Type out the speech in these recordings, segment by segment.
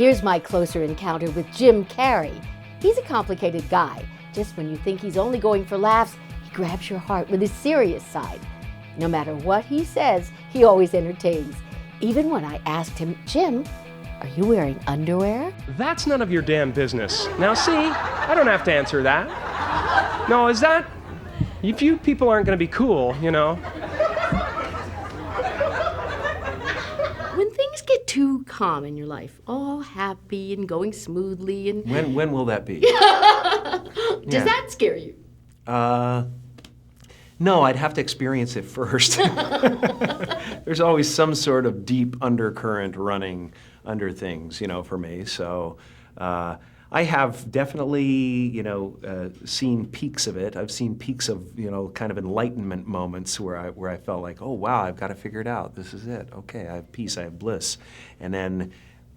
Here's my closer encounter with Jim Carrey. He's a complicated guy. Just when you think he's only going for laughs, he grabs your heart with his serious side. No matter what he says, he always entertains. Even when I asked him, Jim, are you wearing underwear? That's none of your damn business. Now see, I don't have to answer that. No, is that? If you people aren't going to be cool, you know. When things get too calm in your life, all happy and going smoothly and... When will that be? Does that scare you? No, I'd have to experience it first. There's always some sort of deep undercurrent running under things, you know, for me. So I have definitely, you know, seen peaks of it. I've seen peaks of, you know, kind of enlightenment moments where I felt like, oh wow, I've got to figure it out. This is it. Okay, I have peace, I have bliss. And then,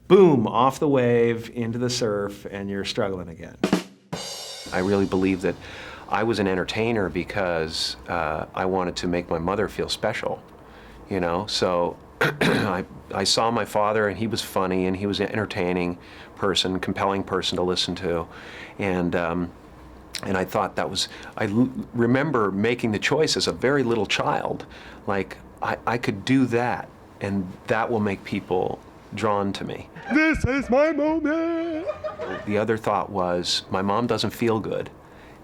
boom, off the wave, into the surf, and you're struggling again. I really believe that I was an entertainer because I wanted to make my mother feel special, you know? So I saw my father, and he was funny, and he was an entertaining person, compelling person to listen to. And I thought that was, remember making the choice as a very little child, like, I could do that, and that will make people drawn to me. This is my moment! The other thought was, my mom doesn't feel good,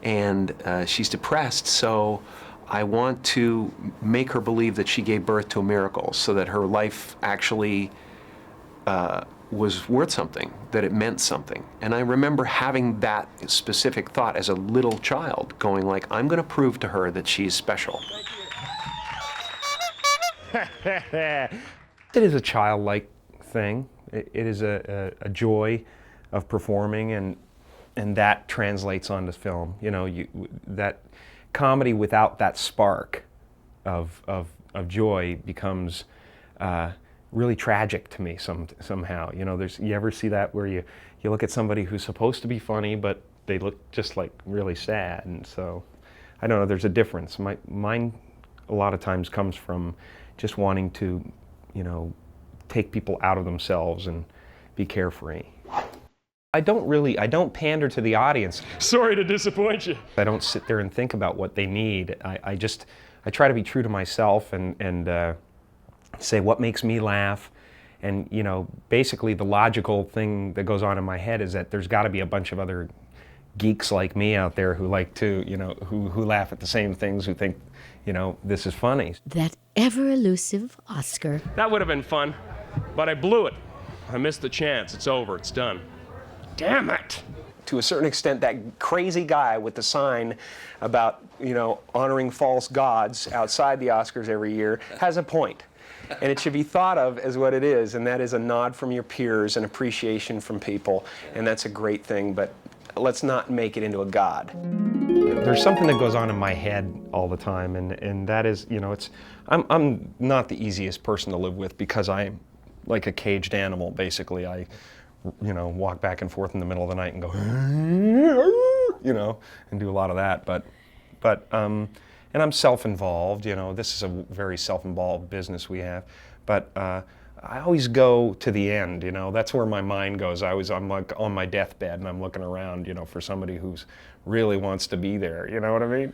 and she's depressed, so I want to make her believe that she gave birth to a miracle, so that her life actually was worth something, that it meant something. And I remember having that specific thought as a little child, going like, I'm going to prove to her that she's special. It is a childlike thing. It is a joy of performing, and that translates onto film. You know, that comedy without that spark of joy becomes really tragic to me somehow. You know, you ever see that where you look at somebody who's supposed to be funny, but they look just like really sad, and so I don't know. There's a difference. Mine a lot of times comes from just wanting to, you know, take people out of themselves and be carefree. I don't pander to the audience. Sorry to disappoint you. I don't sit there and think about what they need. I try to be true to myself and say what makes me laugh. And, you know, basically the logical thing that goes on in my head is that there's got to be a bunch of other geeks like me out there who like to, you know, who laugh at the same things, who think, you know, this is funny. That ever-elusive Oscar. That would have been fun, but I blew it. I missed the chance. It's over. It's done. Damn it! To a certain extent, that crazy guy with the sign about, you know, honoring false gods outside the Oscars every year has a point. And it should be thought of as what it is, and that is a nod from your peers and appreciation from people, and that's a great thing, but let's not make it into a god. There's something that goes on in my head all the time, and that is, you know, I'm not the easiest person to live with because I'm like a caged animal, basically. I, you know, walk back and forth in the middle of the night and go, you know, and do a lot of that, but and I'm self-involved, you know, this is a very self-involved business we have, but I always go to the end, you know, that's where my mind goes. I'm like on my deathbed and I'm looking around, you know, for somebody who's really wants to be there, you know what I mean?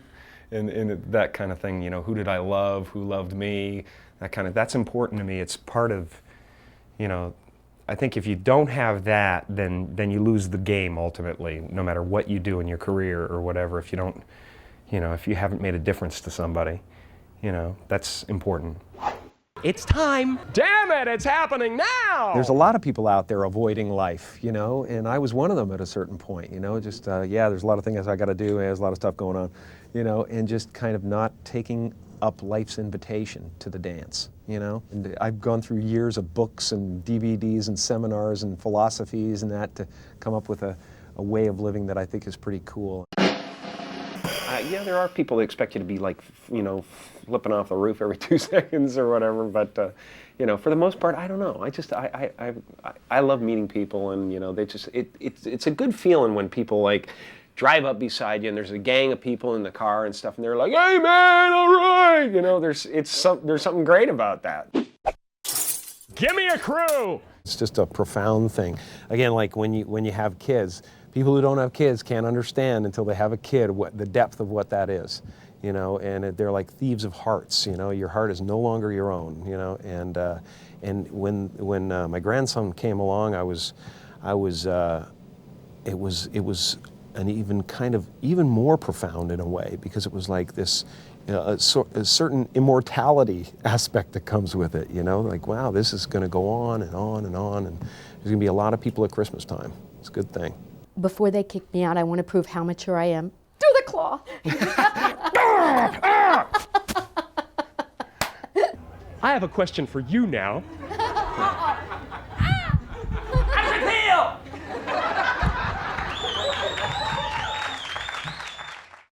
And that kind of thing, you know, who did I love, who loved me, that's important to me. It's part of, you know, I think if you don't have that, then you lose the game ultimately, no matter what you do in your career or whatever. If you don't, you know, if you haven't made a difference to somebody, you know, that's important. It's time! Damn it, it's happening now! There's a lot of people out there avoiding life, you know, and I was one of them at a certain point, you know, just, yeah, there's a lot of things I gotta do, there's a lot of stuff going on, you know, and just kind of not taking up life's invitation to the dance, you know? And I've gone through years of books and DVDs and seminars and philosophies and that to come up with a way of living that I think is pretty cool. Yeah, there are people that expect you to be like, you know, flipping off the roof every 2 seconds or whatever, but, you know, for the most part, I don't know. I love meeting people, and, you know, it's a good feeling when people, like, drive up beside you and there's a gang of people in the car and stuff, and they're like, hey man, all right, you know, there's something great about that. Give me a crew! It's just a profound thing. Again, like when you have kids, people who don't have kids can't understand until they have a kid what the depth of what that is, you know. And they're like thieves of hearts, you know. Your heart is no longer your own, you know. And when my grandson came along, it was an even more profound in a way, because it was like this, a certain immortality aspect that comes with it, you know, like, wow, this is going to go on and on and on, and there's going to be a lot of people at Christmas time. It's a good thing. Before they kick me out, I want to prove how mature I am. Do the claw! I have a question for you now.